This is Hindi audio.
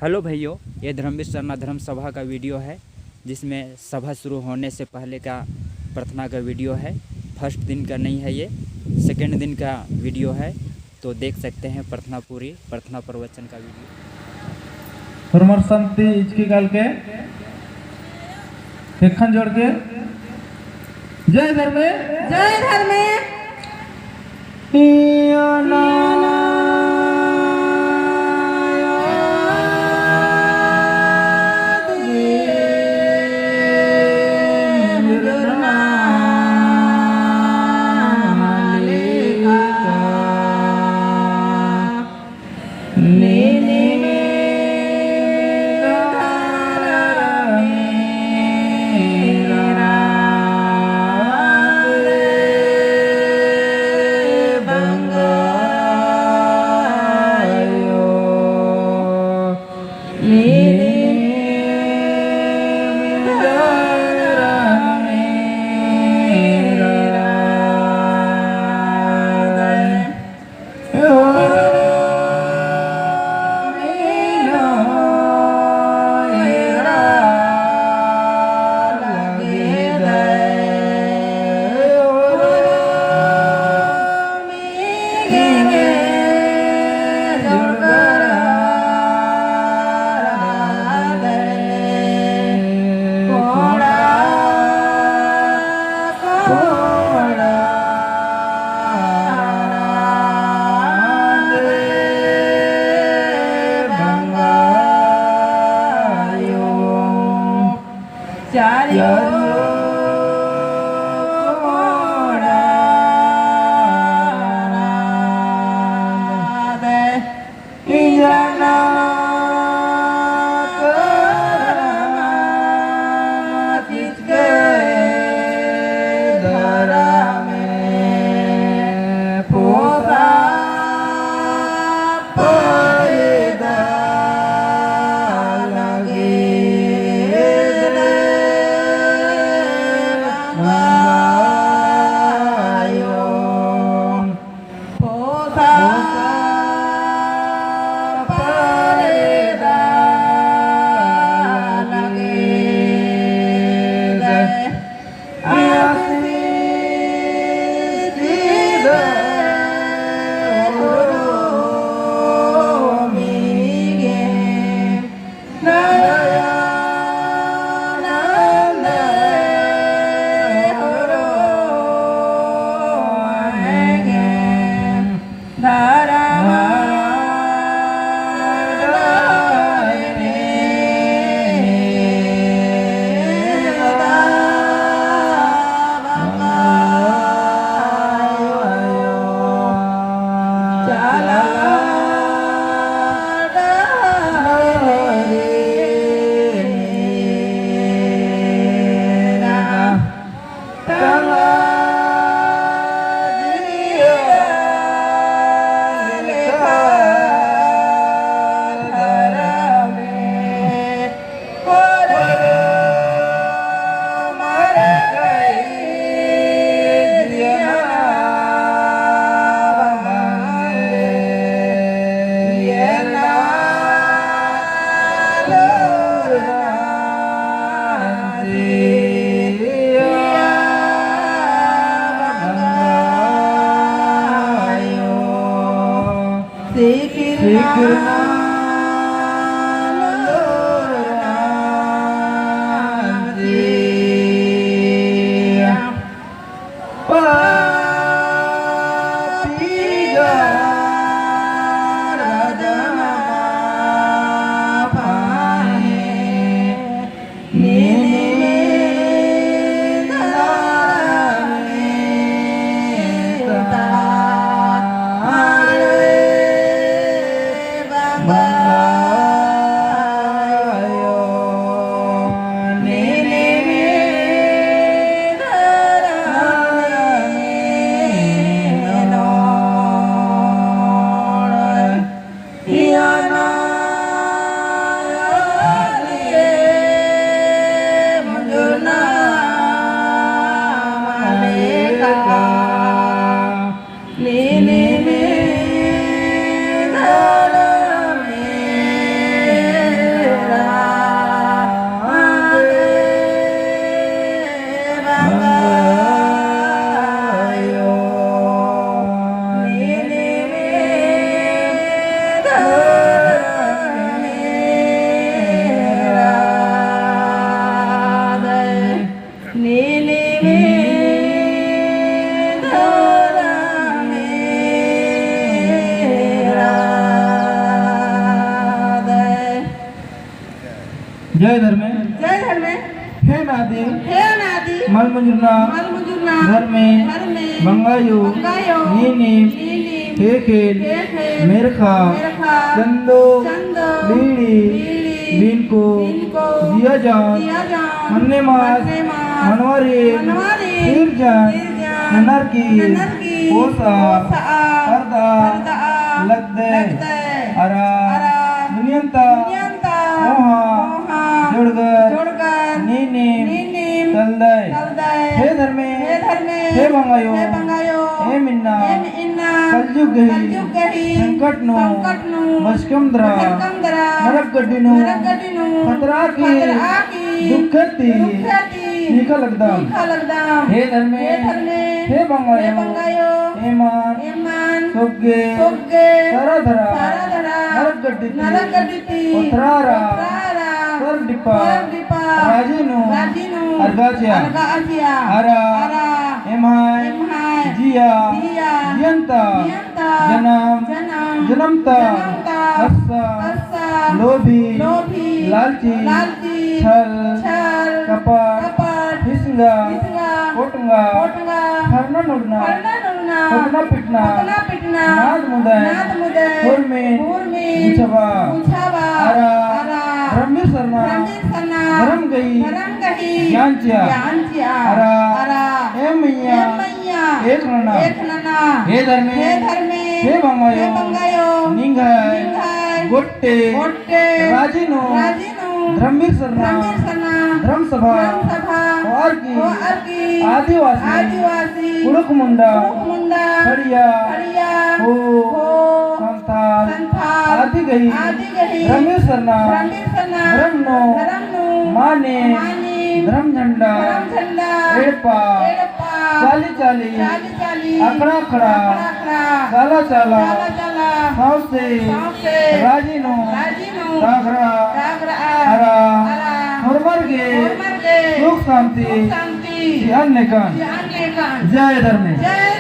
हेलो भाइयों, ये धर्मवीर सरना धर्म सभा का वीडियो है जिसमें सभा शुरू होने से पहले का प्रार्थना का वीडियो है। फर्स्ट दिन का नहीं है, ये सेकंड दिन का वीडियो है। तो देख सकते हैं प्रार्थना पूरी प्रार्थना प्रवचन का वीडियो। धर्मर शांति इचकी गाल के हेखन जोड़ के जय धर्मे जय धर्मे जय धर्मे जय धर्मे हे नादी हे अनादि मल मंजुना मल मुजुना धर्मे धर्मे बंगायो बंगायो नीनी नीनी हे खेल हे खेल मेरखा मेरखा चंदो चंदो लीड़ी लीड़ी दिन को इनको दिया जान दिया जान मन्ने मास मन्ने मास मनवारी मनवारी सिर जान सिरजान ननर की ननरकी पोसा पोसा पर्दा पर्दा लगदे लगदे अरा अरा दुनियंता दुनियंता मोहा मोहा जोड़गर जोड़कर नीनी नीनीम तलदय तलदय हे धर्मे हे धर्मे हे बंगायो हे बंगायो हे मिन्ना हे इन्ना कलयुग गही कलयुग गही संकटनु संकटनु बशकंद्रा संकंदरा नरकगड्डिनु नरकगड्डिनु खतराकी खतराकी दुःखती दुःखती नीका लगदाम तीखा लगदाम हे धर्मे हे धर्मे हे बंगायो हे बंगायो हे मान एमान सोग्गे सोग्गे सराधरा साराधरा नरकगड्डिती नरकगड्डिती उतरारा उतरारा सरडिपा सरडिपा राजिनु राजिनु अर्गाचिया अर्गाचिया अरा अरा एमाय एमाय जिया जिया यंता जियंता जनम जनम जनमता जनमता हस्सा हस्सा लोभी लोभी लालची लालची छल छल कपट कपट हिसंगा हिसंगा कोटंगा कोटंगा हरना नुडना कर्णनुना कोटना पिटना कोटना पिटना नाद मुदय नाद मुदय हुर्मे हुर्मे गुछवा गुछवा अरा अरा ब्रह्मी सरना ब्रह्मी सना धर्म गई धर्म गही ज्ञानचिया ज्ञानचिया अरा अरा हे मैया हे मैया एक नना एक नना हे धर्मे हे धर्मे हे बंगायो हे बंगायो निंगाय निंगाय गोट्टे गोट्टे राजिनो राजिनु धर्मीर सरना ब्रह्मी सना धर्म सभा धर्म सभा और की और की आदिवासी आदिवासी कुड़क मुंडा मुंडा खड़िया खड़िया हो हो संथाल संथाल आदि गई आदि गही धर्मीर सरना ब्रह्मी सना धर्मनो धर्मनु माने मानी धर्म झंडा धर्म झंडा एड़पा एड़पा चाली चाली चाली चाली अकड़ा खड़ा अकड़ा चाला चाला चाला चाला सावसे सावसे राजिनो राजिनु रागरा रागरा अरा अरा मुरमरगे मुरमरगे सुख शांति शांति अन्य कान अन्य कान जय धर्मे जय